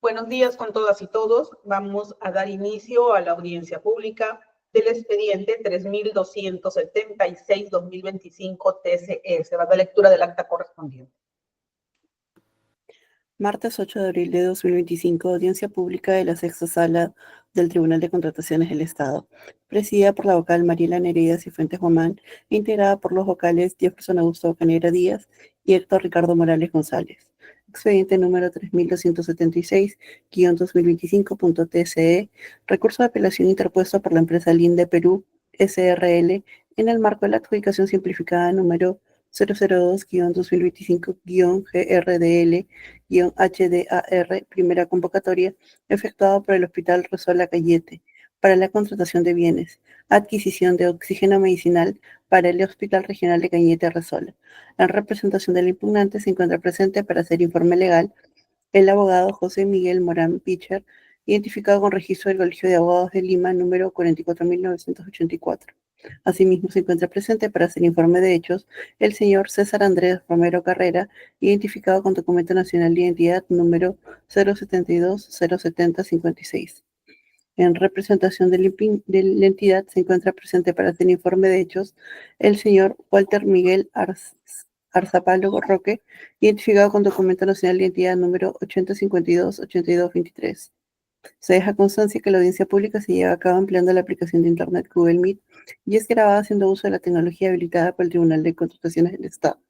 Buenos días con todas y todos. Vamos a dar inicio a la audiencia pública del expediente 3276-2025 TCE. Se va a dar lectura del acta correspondiente. Martes 8 de abril de 2025, audiencia pública de la sexta sala del Tribunal de Contrataciones del Estado, presidida por la vocal Mariela Nereida Cifuentes Guamán e integrada por los vocales Jefferson Augusto Canera Díaz y Héctor Ricardo Morales González. Expediente número 3276-2025.tce, recurso de apelación interpuesto por la empresa Linde Perú SRL en el marco de la adjudicación simplificada número 002-2025-GRDL-HDAR, primera convocatoria, efectuada por el Hospital Resola Cayete, para la contratación de bienes, adquisición de oxígeno medicinal para el Hospital Regional de Cañete Resola. En representación del impugnante se encuentra presente para hacer informe legal el abogado José Miguel Morán Pitcher, identificado con registro del Colegio de Abogados de Lima, número 44.984. Asimismo, se encuentra presente para hacer informe de hechos el señor César Andrés Romero Carrera, identificado con documento nacional de identidad número 072-070-56. En representación de la entidad se encuentra presente para hacer informe de hechos el señor Walter Miguel Arzapalo Roque, identificado con documento nacional de identidad número 8052-8223. Se deja constancia que la audiencia pública se lleva a cabo empleando la aplicación de Internet Google Meet y es grabada haciendo uso de la tecnología habilitada por el Tribunal de Contrataciones del Estado.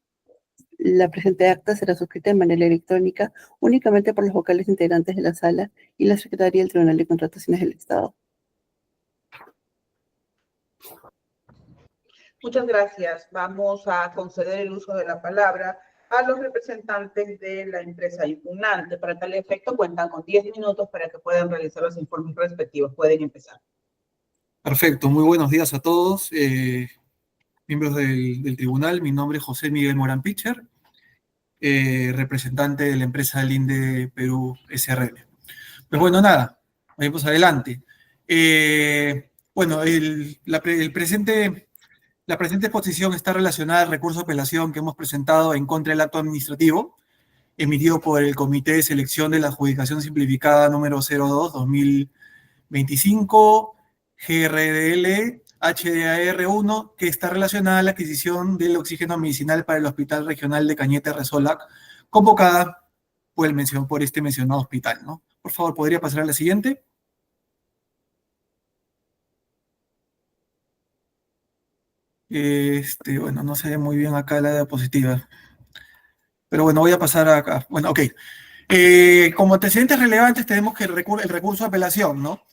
La presente acta será suscrita de manera electrónica únicamente por los vocales integrantes de la sala y la secretaria del Tribunal de Contrataciones del Estado. Muchas gracias. Vamos a conceder el uso de la palabra a los representantes de la empresa impugnante. Para tal efecto, cuentan con 10 minutos para que puedan realizar los informes respectivos. Pueden empezar. Perfecto. Muy buenos días a todos, miembros del tribunal. Mi nombre es José Miguel Morán Pitcher, representante de la empresa Linde Perú SRL. Pues bueno, nada, vamos adelante. La presente exposición está relacionada al recurso de apelación que hemos presentado en contra del acto administrativo emitido por el Comité de Selección de la Adjudicación Simplificada número 02-2025, GRDL, HDAR1, que está relacionada a la adquisición del oxígeno medicinal para el Hospital Regional de Cañete Resola, convocada por este mencionado hospital, ¿no? Por favor, ¿podría pasar a la siguiente? Bueno, no se ve muy bien acá la diapositiva. Pero bueno, voy a pasar acá. Bueno, ok. Como antecedentes relevantes tenemos que el recurso de apelación, ¿no?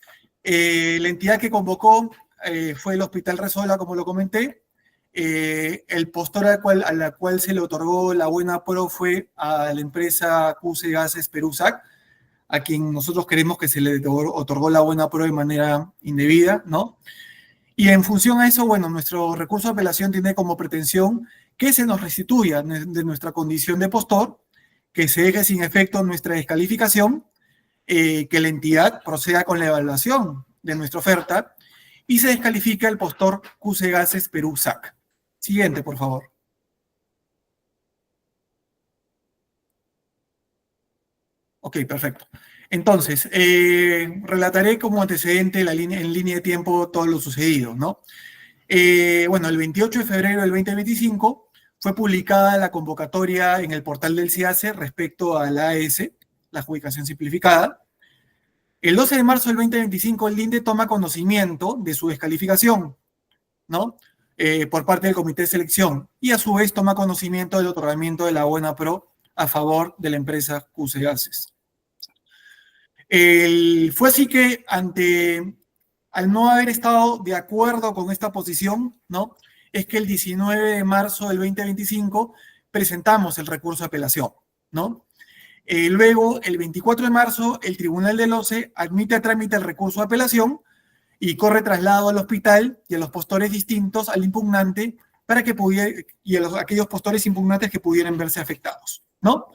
La entidad que convocó fue el Hospital Resola, como lo comenté. El postor a la cual se le otorgó la buena pro fue a la empresa QC Gases Perusac, a quien nosotros creemos que se le otorgó la buena pro de manera indebida, ¿no? Y en función a eso, bueno, nuestro recurso de apelación tiene como pretensión que se nos restituya de nuestra condición de postor, que se deje sin efecto nuestra descalificación, que la entidad proceda con la evaluación de nuestra oferta y se descalifica el postor QC Gases Perú SAC. Siguiente, por favor. Ok, perfecto. Entonces, relataré como antecedente en línea de tiempo todo lo sucedido, ¿no? Bueno, el 28 de febrero del 2025 fue publicada la convocatoria en el portal del CIACE respecto a la AS, la adjudicación simplificada. El 12 de marzo del 2025 el Linde toma conocimiento de su descalificación, ¿no? Por parte del comité de selección y a su vez toma conocimiento del otorgamiento de la buena pro a favor de la empresa QC Gases. Fue así que al no haber estado de acuerdo con esta posición, ¿no? Es que el 19 de marzo del 2025 presentamos el recurso de apelación, ¿no? Luego, el 24 de marzo, el Tribunal del OCE admite a trámite el recurso de apelación y corre traslado al hospital y a los postores distintos al impugnante para que aquellos postores impugnantes que pudieran verse afectados, ¿no?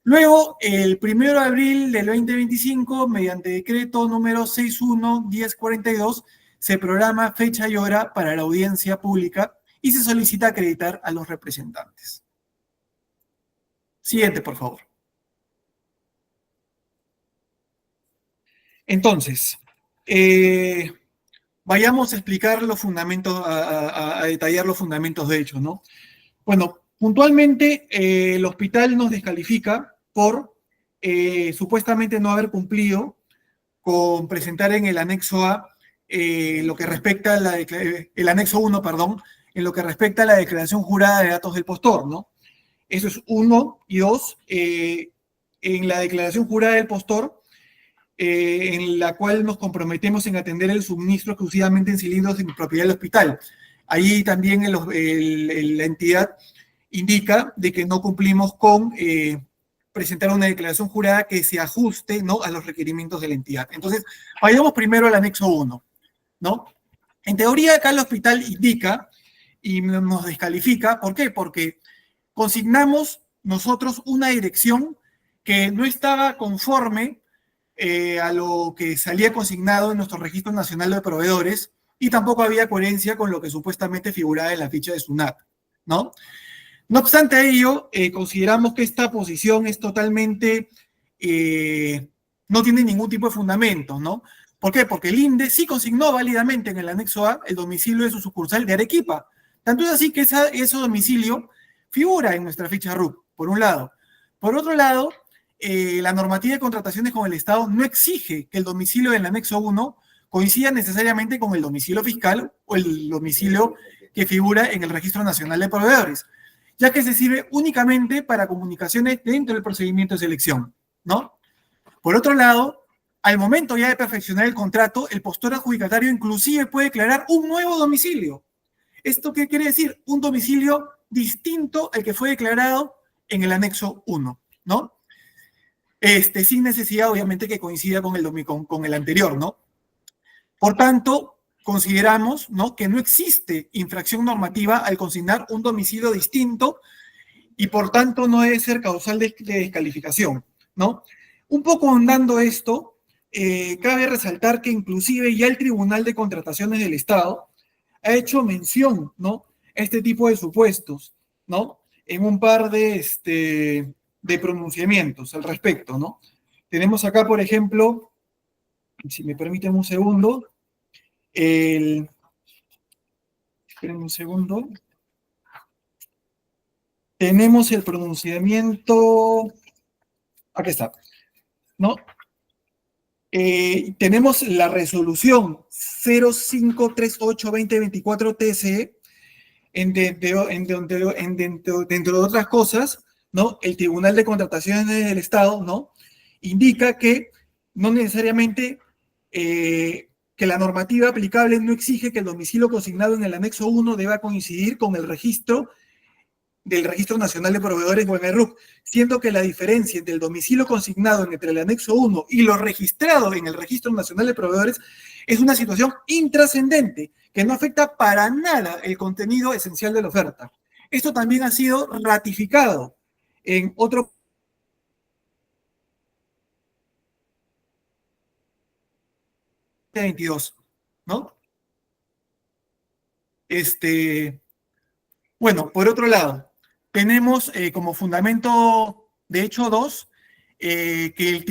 Luego, el 1 de abril del 2025, mediante decreto número 61-1042, se programa fecha y hora para la audiencia pública y se solicita acreditar a los representantes. Siguiente, por favor. Entonces, vayamos a explicar los fundamentos, a detallar los fundamentos de hecho, ¿no? Bueno, puntualmente el hospital nos descalifica por supuestamente no haber cumplido con presentar en el anexo A lo que respecta a el anexo 1, perdón, en lo que respecta a la declaración jurada de datos del postor, ¿no? Eso es uno, y dos, en la declaración jurada del postor, en la cual nos comprometemos en atender el suministro exclusivamente en cilindros en propiedad del hospital. Ahí también la entidad indica de que no cumplimos con presentar una declaración jurada que se ajuste, ¿no?, a los requerimientos de la entidad. Entonces, vayamos primero al anexo 1, ¿no? En teoría, acá el hospital indica y nos descalifica. ¿Por qué? Porque consignamos nosotros una dirección que no estaba conforme a lo que salía consignado en nuestro Registro Nacional de Proveedores, y tampoco había coherencia con lo que supuestamente figuraba en la ficha de SUNAT, ¿no? No obstante ello, consideramos que esta posición es totalmente, no tiene ningún tipo de fundamento, ¿no? ¿Por qué? Porque el INDE sí consignó válidamente en el anexo A el domicilio de su sucursal de Arequipa. Tanto es así que ese domicilio figura en nuestra ficha RUC, por un lado. Por otro lado, la normativa de contrataciones con el Estado no exige que el domicilio del anexo 1 coincida necesariamente con el domicilio fiscal o el domicilio que figura en el Registro Nacional de Proveedores, ya que se sirve únicamente para comunicaciones dentro del procedimiento de selección, ¿no? Por otro lado, al momento ya de perfeccionar el contrato, el postor adjudicatario inclusive puede declarar un nuevo domicilio. ¿Esto qué quiere decir? Un domicilio distinto al que fue declarado en el anexo 1, ¿no? Sin necesidad, obviamente, que coincida con el anterior, ¿no? Por tanto, consideramos, ¿no?, que no existe infracción normativa al consignar un domicilio distinto y, por tanto, no debe ser causal de descalificación, ¿no? Un poco ahondando esto, cabe resaltar que inclusive ya el Tribunal de Contrataciones del Estado ha hecho mención, ¿no?, a este tipo de supuestos, ¿no?, en un par de pronunciamientos al respecto, ¿no? Tenemos acá, por ejemplo, si me permiten un segundo, esperen un segundo. Tenemos el pronunciamiento, aquí está, ¿no? Tenemos la resolución 0538-2024 TCE, dentro de otras cosas, ¿no?, el Tribunal de Contrataciones del Estado, ¿no?, indica que no necesariamente que la normativa aplicable no exige que el domicilio consignado en el anexo 1 deba coincidir con el registro del Registro Nacional de Proveedores o RUC, siendo que la diferencia entre el domicilio consignado entre el anexo 1 y lo registrado en el Registro Nacional de Proveedores es una situación intrascendente que no afecta para nada el contenido esencial de la oferta. Esto también ha sido ratificado en otro 22, ¿no? Bueno, por otro lado, tenemos como fundamento de hecho 2, que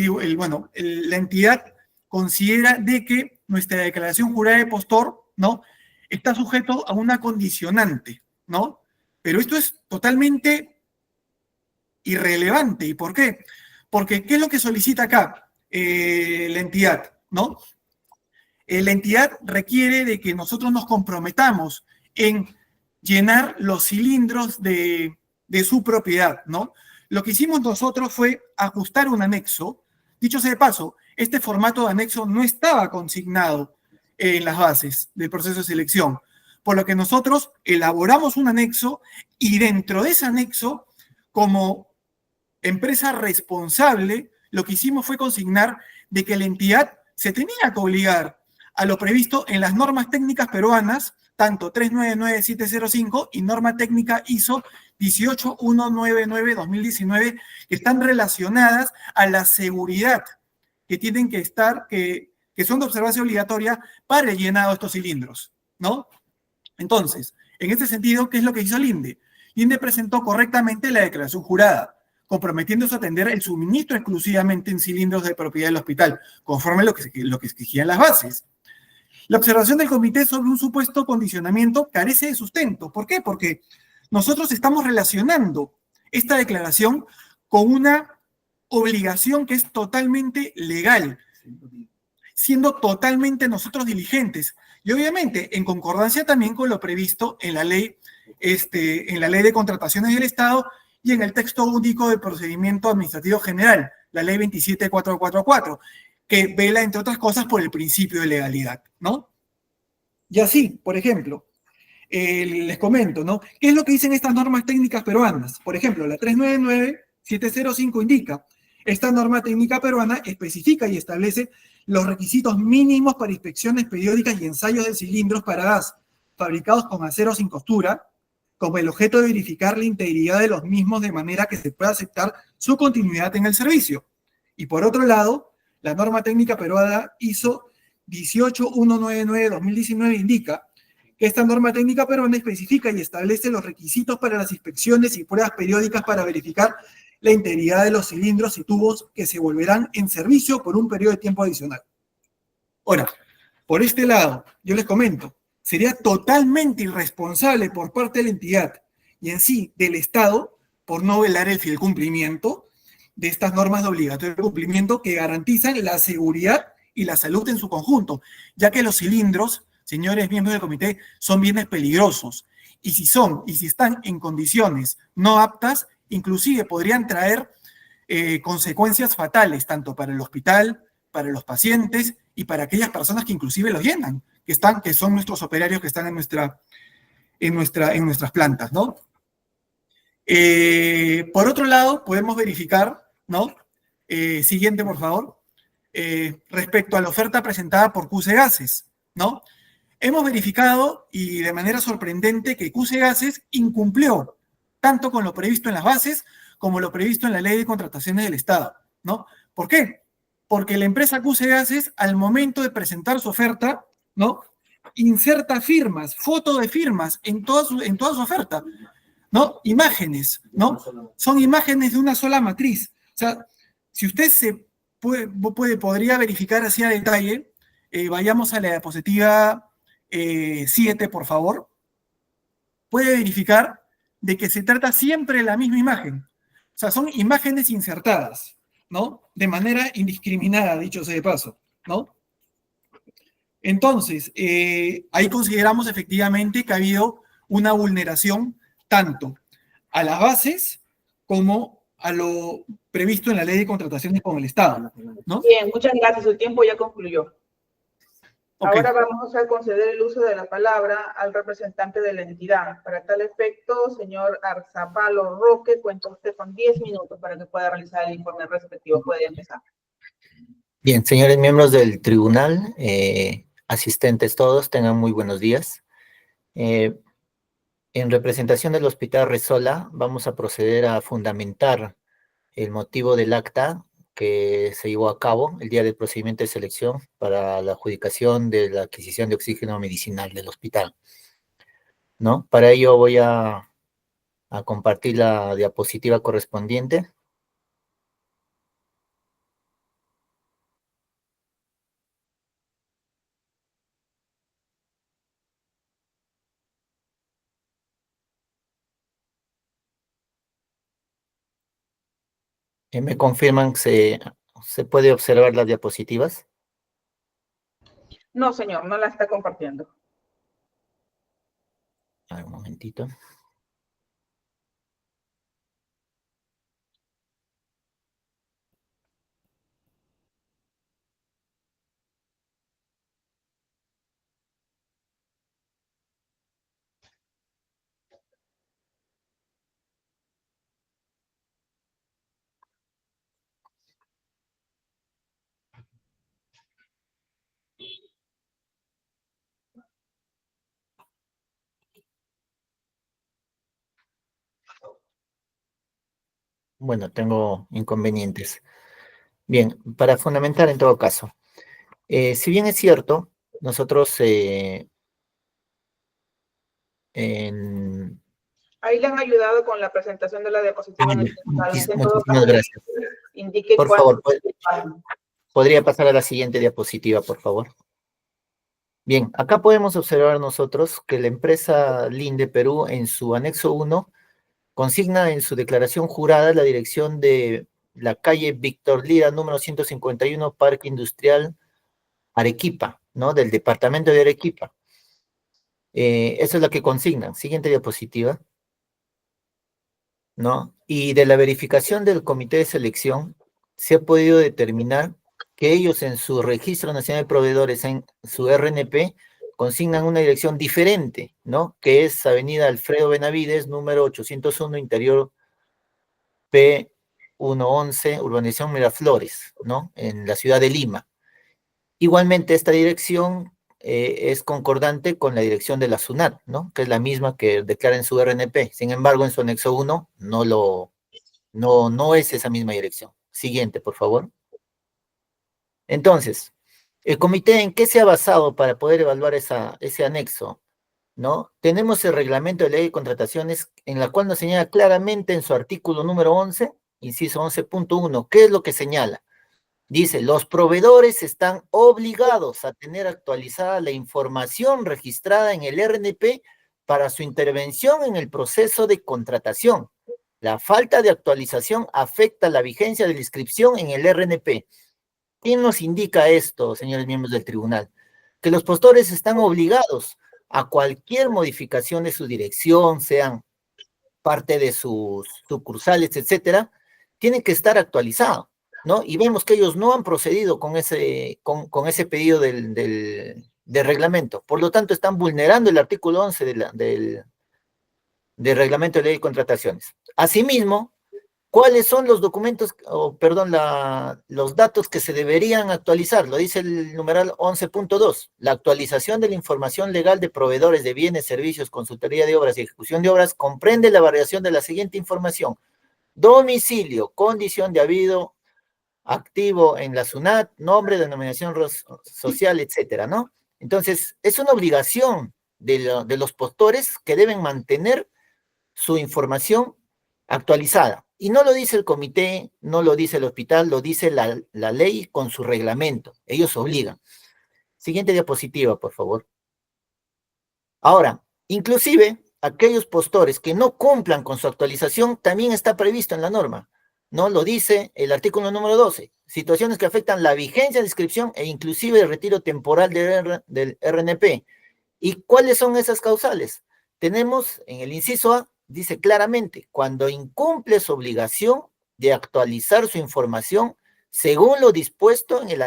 la entidad considera de que nuestra declaración jurada de postor, ¿no?, está sujeto a una condicionante, ¿no? Pero esto es totalmente irrelevante. ¿Y por qué? Porque ¿qué es lo que solicita acá la entidad, ¿no? La entidad requiere de que nosotros nos comprometamos en llenar los cilindros de su propiedad, ¿no? Lo que hicimos nosotros fue ajustar un anexo. Dicho sea de paso, este formato de anexo no estaba consignado en las bases del proceso de selección, por lo que nosotros elaboramos un anexo y dentro de ese anexo, como empresa responsable, lo que hicimos fue consignar de que la entidad se tenía que obligar a lo previsto en las normas técnicas peruanas, tanto 399705 y norma técnica ISO 18199-2019, que están relacionadas a la seguridad que tienen que estar, que son de observancia obligatoria para el llenado de estos cilindros, ¿no? Entonces, en este sentido, ¿qué es lo que hizo el INDE? El INDE presentó correctamente la declaración jurada, comprometiéndose a atender el suministro exclusivamente en cilindros de propiedad del hospital, conforme a lo que exigían las bases. La observación del comité sobre un supuesto condicionamiento carece de sustento. ¿Por qué? Porque nosotros estamos relacionando esta declaración con una obligación que es totalmente legal, siendo totalmente nosotros diligentes. Y obviamente, en concordancia también con lo previsto en la ley de contrataciones del Estado y en el texto único de procedimiento administrativo general, la ley 27444, que vela, entre otras cosas, por el principio de legalidad, ¿no? Y así, por ejemplo, les comento, ¿no? ¿Qué es lo que dicen estas normas técnicas peruanas? Por ejemplo, la 399-705 indica, esta norma técnica peruana especifica y establece los requisitos mínimos para inspecciones periódicas y ensayos de cilindros para gas fabricados con acero sin costura, con el objeto de verificar la integridad de los mismos de manera que se pueda aceptar su continuidad en el servicio. Y por otro lado, la norma técnica peruana ISO 18199-2019 indica que esta norma técnica peruana especifica y establece los requisitos para las inspecciones y pruebas periódicas para verificar la integridad de los cilindros y tubos que se volverán en servicio por un periodo de tiempo adicional. Ahora, por este lado, yo les comento, sería totalmente irresponsable por parte de la entidad y en sí del Estado por no velar el fiel cumplimiento de estas normas de obligatorio cumplimiento que garantizan la seguridad y la salud en su conjunto, ya que los cilindros, señores miembros del comité, son bienes peligrosos y si están en condiciones no aptas, inclusive podrían traer consecuencias fatales tanto para el hospital, para los pacientes y para aquellas personas que inclusive los llenan, que son nuestros operarios que están en nuestras plantas, ¿no? Por otro lado, podemos verificar, ¿no? Siguiente, por favor. Respecto a la oferta presentada por QC Gases, ¿no? Hemos verificado, y de manera sorprendente, que QC Gases incumplió tanto con lo previsto en las bases como lo previsto en la Ley de Contrataciones del Estado, ¿no? ¿Por qué? Porque la empresa QC Gases, al momento de presentar su oferta, ¿no? Inserta firmas, foto de firmas en toda su oferta, ¿no? Imágenes, ¿no? Son imágenes de una sola matriz. O sea, si usted podría verificar así a detalle, vayamos a la diapositiva 7, por favor. Puede verificar de que se trata siempre de la misma imagen. O sea, son imágenes insertadas, ¿no? De manera indiscriminada, dicho sea de paso, ¿no? Entonces, ahí consideramos efectivamente que ha habido una vulneración tanto a las bases como a lo previsto en la Ley de Contrataciones con el Estado, ¿no? Bien, muchas gracias. El tiempo ya concluyó. Okay. Ahora vamos a conceder el uso de la palabra al representante de la entidad. Para tal efecto, señor Arzapalo Roque, cuenta usted con 10 minutos para que pueda realizar el informe respectivo. Puede empezar. Bien, señores miembros del tribunal, asistentes todos, tengan muy buenos días. En representación del Hospital Resola, vamos a proceder a fundamentar el motivo del acta que se llevó a cabo el día del procedimiento de selección para la adjudicación de la adquisición de oxígeno medicinal del hospital, ¿no? Para ello voy a compartir la diapositiva correspondiente. ¿Me confirman que se puede observar las diapositivas? No, señor, no la está compartiendo. A ver, un momentito. Bueno, tengo inconvenientes. Bien, para fundamentar en todo caso, si bien es cierto, nosotros Ahí le han ayudado con la presentación de la diapositiva en el teclado. En todo Muchísimas caso, gracias. indique Por cuándo. favor, ¿podría pasar a la siguiente diapositiva, por favor? Bien, acá podemos observar nosotros que la empresa Linde Perú, en su anexo 1, consigna en su declaración jurada la dirección de la calle Víctor Lira, número 151, Parque Industrial Arequipa, ¿no? Del departamento de Arequipa. Eso es lo que consignan. Siguiente diapositiva, ¿no? Y de la verificación del comité de selección, se ha podido determinar que ellos en su Registro Nacional de Proveedores, en su RNP, consignan una dirección diferente, ¿no? Que es Avenida Alfredo Benavides, número 801, interior P111, urbanización Miraflores, ¿no? En la ciudad de Lima. Igualmente, esta dirección es concordante con la dirección de la SUNAT, ¿no? Que es la misma que declara en su RNP. Sin embargo, en su anexo 1 no es esa misma dirección. Siguiente, por favor. Entonces, ¿el comité en qué se ha basado para poder evaluar ese anexo? ¿No? Tenemos el reglamento de ley de contrataciones en la cual nos señala claramente en su artículo número 11, inciso 11.1, ¿qué es lo que señala? Dice, los proveedores están obligados a tener actualizada la información registrada en el RNP para su intervención en el proceso de contratación. La falta de actualización afecta la vigencia de la inscripción en el RNP. ¿Quién nos indica esto, señores miembros del tribunal? Que los postores están obligados a cualquier modificación de su dirección, sean parte de sus sucursales, etcétera, tiene que estar actualizado, ¿no? Y vemos que ellos no han procedido con ese pedido del reglamento. Por lo tanto, están vulnerando el artículo 11 del reglamento de ley de contrataciones. Asimismo, ¿cuáles son los documentos, los datos que se deberían actualizar? Lo dice el numeral 11.2. La actualización de la información legal de proveedores de bienes, servicios, consultoría de obras y ejecución de obras comprende la variación de la siguiente información: domicilio, condición de habido activo en la SUNAT, nombre, denominación social, etcétera, ¿no? Entonces, es una obligación de los postores que deben mantener su información actualizada. Y no lo dice el comité, no lo dice el hospital, lo dice la ley con su reglamento. Ellos obligan. Siguiente diapositiva, por favor. Ahora, inclusive, aquellos postores que no cumplan con su actualización también está previsto en la norma. ¿No? Lo dice el artículo número 12. Situaciones que afectan la vigencia de inscripción e inclusive el retiro temporal del RNP. ¿Y cuáles son esas causales? Tenemos en el inciso A, dice claramente, cuando incumple su obligación de actualizar su información según lo dispuesto en el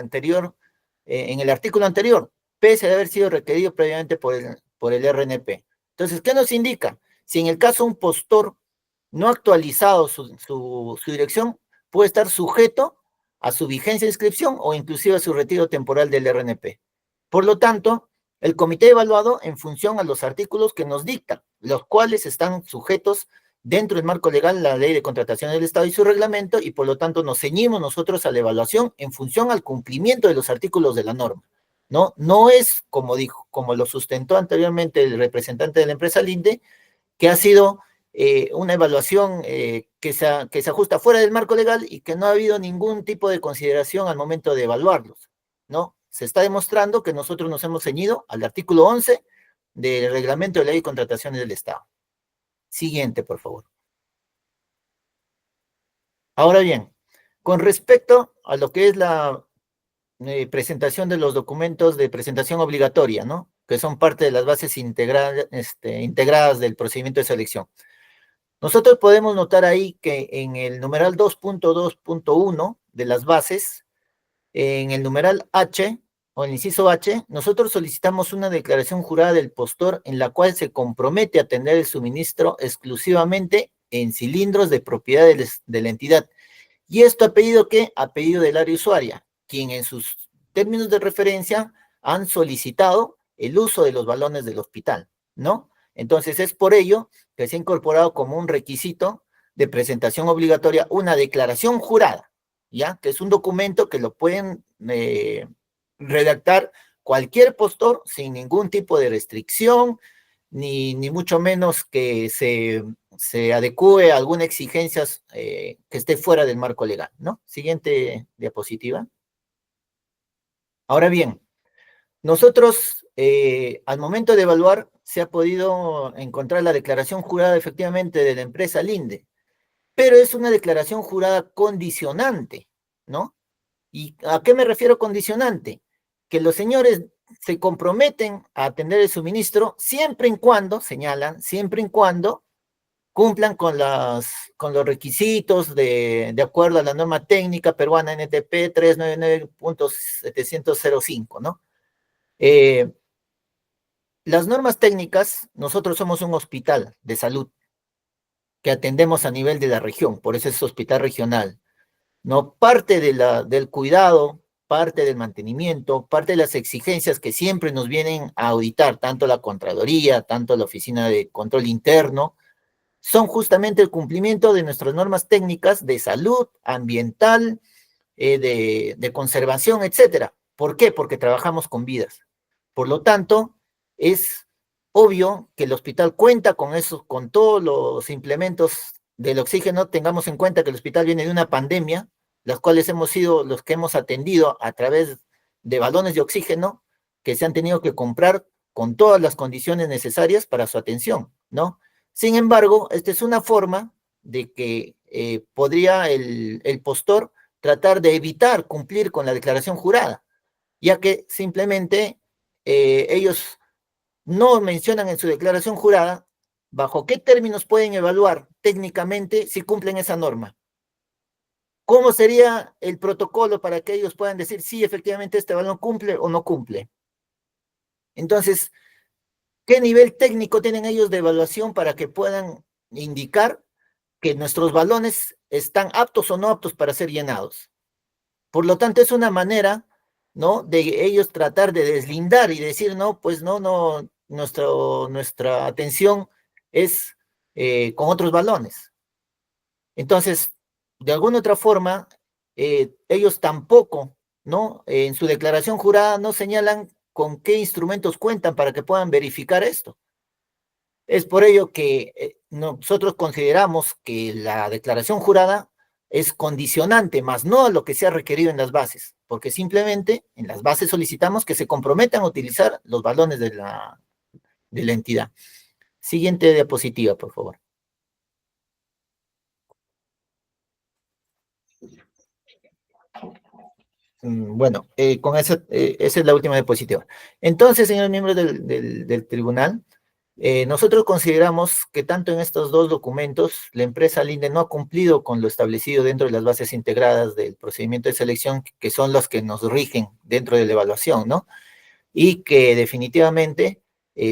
artículo anterior, pese a haber sido requerido previamente por el RNP. Entonces, ¿qué nos indica? Si en el caso un postor no ha actualizado su dirección, puede estar sujeto a su vigencia de inscripción o inclusive a su retiro temporal del RNP. Por lo tanto, el comité evaluado en función a los artículos que nos dictan, los cuales están sujetos dentro del marco legal, la ley de contratación del Estado y su reglamento, y por lo tanto nos ceñimos nosotros a la evaluación en función al cumplimiento de los artículos de la norma, ¿no? No es, como dijo, como lo sustentó anteriormente el representante de la empresa Linde, que ha sido una evaluación que se ajusta fuera del marco legal y que no ha habido ningún tipo de consideración al momento de evaluarlos, ¿no? Se está demostrando que nosotros nos hemos ceñido al artículo 11 del reglamento de ley de contrataciones del Estado. Siguiente, por favor. Ahora bien, con respecto a lo que es la presentación de los documentos de presentación obligatoria, ¿no? Que son parte de las bases integradas del procedimiento de selección. Nosotros podemos notar ahí que en el numeral 2.2.1 de las bases, en el numeral H, o el inciso H, nosotros solicitamos una declaración jurada del postor en la cual se compromete a atender el suministro exclusivamente en cilindros de propiedad de la entidad. ¿Y esto a pedido qué? A pedido del área usuaria, quien en sus términos de referencia han solicitado el uso de los balones del hospital, ¿no? Entonces es por ello que se ha incorporado como un requisito de presentación obligatoria una declaración jurada, ¿ya? Que es un documento que lo pueden redactar cualquier postor sin ningún tipo de restricción, ni mucho menos que se adecue a alguna exigencia que esté fuera del marco legal, ¿no? Siguiente diapositiva. Ahora bien, nosotros, al momento de evaluar, se ha podido encontrar la declaración jurada efectivamente de la empresa Linde, pero es una declaración jurada condicionante, ¿no? ¿Y a qué me refiero condicionante? Que los señores se comprometen a atender el suministro siempre y cuando, señalan, siempre y cuando cumplan con los requisitos de acuerdo a la norma técnica peruana NTP 399.705, ¿no? Las normas técnicas, nosotros somos un hospital de salud que atendemos a nivel de la región, por eso es hospital regional, ¿no? Parte del cuidado, parte del mantenimiento, parte de las exigencias que siempre nos vienen a auditar, tanto la Contraloría, tanto la Oficina de Control Interno, son justamente el cumplimiento de nuestras normas técnicas de salud, ambiental, de conservación, etcétera. ¿Por qué? Porque trabajamos con vidas. Por lo tanto, es obvio que el hospital cuenta con eso, con todos los implementos del oxígeno. Tengamos en cuenta que el hospital viene de una pandemia, las cuales hemos sido los que hemos atendido a través de balones de oxígeno que se han tenido que comprar con todas las condiciones necesarias para su atención, ¿no? Sin embargo, esta es una forma de que podría el postor tratar de evitar cumplir con la declaración jurada, ya que simplemente ellos no mencionan en su declaración jurada bajo qué términos pueden evaluar técnicamente si cumplen esa norma. ¿Cómo sería el protocolo para que ellos puedan decir si efectivamente este balón cumple o no cumple? Entonces, ¿qué nivel técnico tienen ellos de evaluación para que puedan indicar que nuestros balones están aptos o no aptos para ser llenados? Por lo tanto, es una manera, ¿no?, de ellos tratar de deslindar y decir, no, pues no, nuestra atención es con otros balones. Entonces, de alguna otra forma, ellos tampoco, ¿no?, en su declaración jurada no señalan con qué instrumentos cuentan para que puedan verificar esto. Es por ello que nosotros consideramos que la declaración jurada es condicionante, más no a lo que se ha requerido en las bases, porque simplemente en las bases solicitamos que se comprometan a utilizar los balones de la entidad. Siguiente diapositiva, por favor. Bueno, con esa es la última diapositiva. Entonces, señores miembros del tribunal, nosotros consideramos que tanto en estos dos documentos, la empresa Linde no ha cumplido con lo establecido dentro de las bases integradas del procedimiento de selección, que son las que nos rigen dentro de la evaluación, ¿no? Y que definitivamente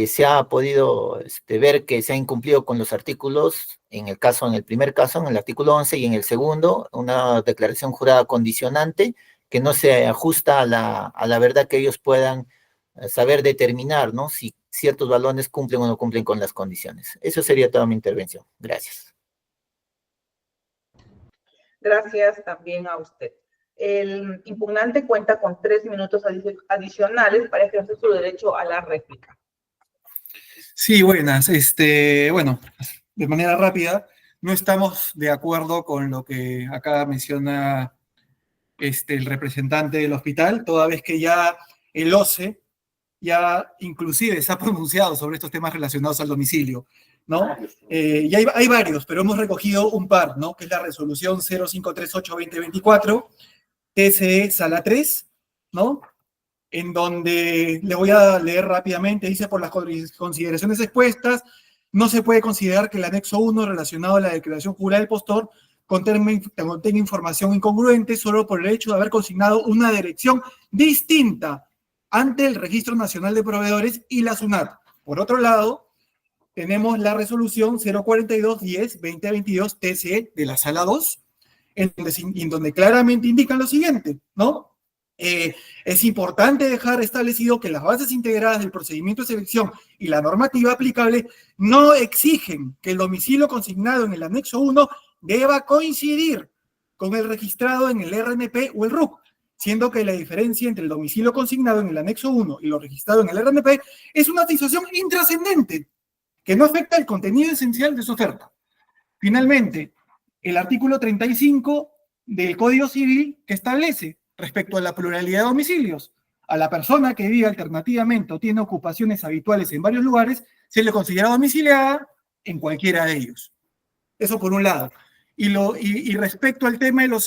se ha podido ver que se ha incumplido con los artículos, en el primer caso, en el artículo 11, y en el segundo, una declaración jurada condicionante que no se ajusta a la verdad que ellos puedan saber determinar, ¿no?, si ciertos balones cumplen o no cumplen con las condiciones. Eso sería toda mi intervención. Gracias. Gracias también a usted. El impugnante cuenta con 3 minutos adicionales para ejercer su derecho a la réplica. Sí, buenas. Bueno, de manera rápida, no estamos de acuerdo con lo que acá menciona el representante del hospital, toda vez que ya el OCE ya inclusive se ha pronunciado sobre estos temas relacionados al domicilio, ¿no? Y hay varios, pero hemos recogido un par, ¿no?, que es la resolución 0538-2024, TSE Sala 3, ¿no?, en donde le voy a leer rápidamente, dice: por las consideraciones expuestas, no se puede considerar que el anexo 1 relacionado a la declaración jurada del postor contenga información incongruente solo por el hecho de haber consignado una dirección distinta ante el Registro Nacional de Proveedores y la SUNAT. Por otro lado, tenemos la resolución 042-10-2022 TCE de la Sala 2, en donde claramente indican lo siguiente, ¿no? Es importante dejar establecido que las bases integradas del procedimiento de selección y la normativa aplicable no exigen que el domicilio consignado en el anexo 1 deba coincidir con el registrado en el RNP o el RUC, siendo que la diferencia entre el domicilio consignado en el anexo 1 y lo registrado en el RNP es una situación intrascendente, que no afecta el contenido esencial de su oferta. Finalmente, el artículo 35 del Código Civil que establece respecto a la pluralidad de domicilios. A la persona que vive alternativamente o tiene ocupaciones habituales en varios lugares, se le considera domiciliada en cualquiera de ellos. Eso por un lado. Y respecto al tema de los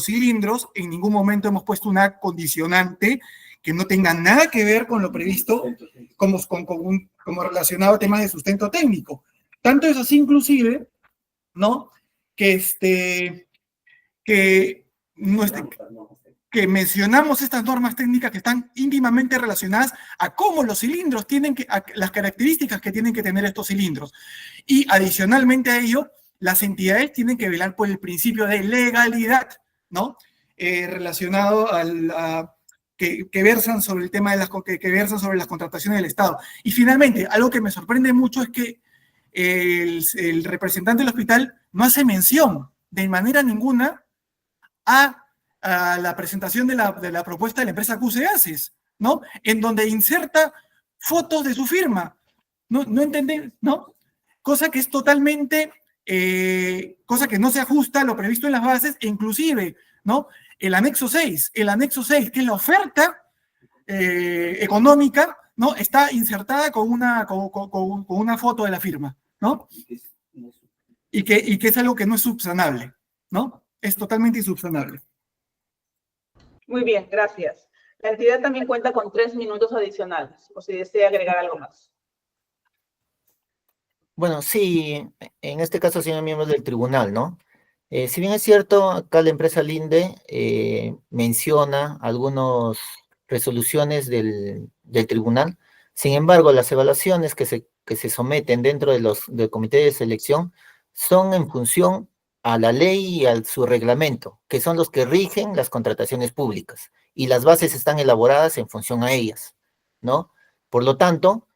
cilindros, en ningún momento hemos puesto una condicionante que no tenga nada que ver con lo previsto como relacionado a temas de sustento técnico. Tanto es así, inclusive, ¿no? Que mencionamos estas normas técnicas que están íntimamente relacionadas a cómo los cilindros a las características que tienen que tener estos cilindros. Y adicionalmente a ello, las entidades tienen que velar por el principio de legalidad, ¿no? Relacionado que versan sobre el tema que versan sobre las contrataciones del Estado. Y finalmente, algo que me sorprende mucho es que el representante del hospital no hace mención de manera ninguna a la presentación de la propuesta de la empresa QC Gases, ¿no? En donde inserta fotos de su firma. No entendés, ¿no? Cosa que es totalmente, cosa que no se ajusta a lo previsto en las bases, e inclusive, ¿no? El anexo 6, que es la oferta económica, ¿no? Está insertada con una foto de la firma, ¿no? Y que es algo que no es subsanable, ¿no? Es totalmente insubsanable. Muy bien, gracias. La entidad también cuenta con 3 minutos adicionales, o si desea agregar algo más. Bueno, sí, en este caso, señor miembro del tribunal, ¿no? Si bien es cierto, acá la empresa Linde menciona algunas resoluciones del tribunal, sin embargo, las evaluaciones que se someten dentro del comité de selección son en función a la ley y a su reglamento, que son los que rigen las contrataciones públicas, y las bases están elaboradas en función a ellas, ¿no? Por lo tanto,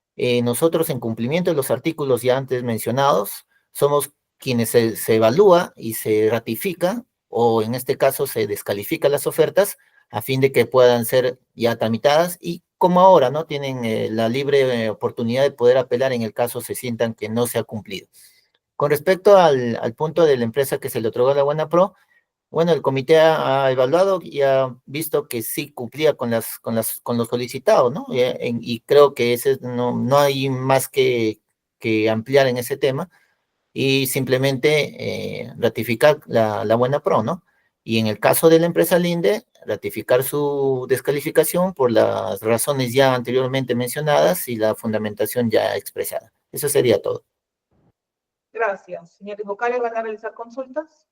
nosotros, en cumplimiento de los artículos ya antes mencionados, somos quienes se evalúa y se ratifica, o en este caso se descalifica las ofertas, a fin de que puedan ser ya tramitadas, y como ahora, ¿no? Tienen la libre oportunidad de poder apelar en el caso se sientan que no se ha cumplido. Con respecto al punto de la empresa que se le otorgó la Buena Pro, bueno, el comité ha evaluado y ha visto que sí cumplía con lo solicitado, ¿no? Y creo que no hay más que ampliar en ese tema, y simplemente ratificar la Buena Pro, ¿no? Y en el caso de la empresa Linde, ratificar su descalificación por las razones ya anteriormente mencionadas y la fundamentación ya expresada. Eso sería todo. Gracias. Señores vocales, ¿van a realizar consultas?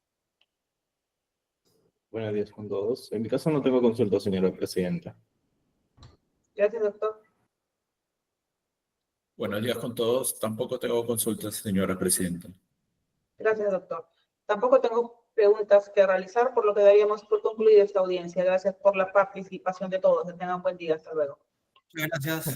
Buenos días con todos. En mi caso no tengo consulta, señora presidenta. Gracias, doctor. Buenos días con todos. Tampoco tengo consultas, señora presidenta. Gracias, doctor. Tampoco tengo preguntas que realizar, por lo que daríamos por concluida esta audiencia. Gracias por la participación de todos. Que tengan buen día. Hasta luego. Gracias.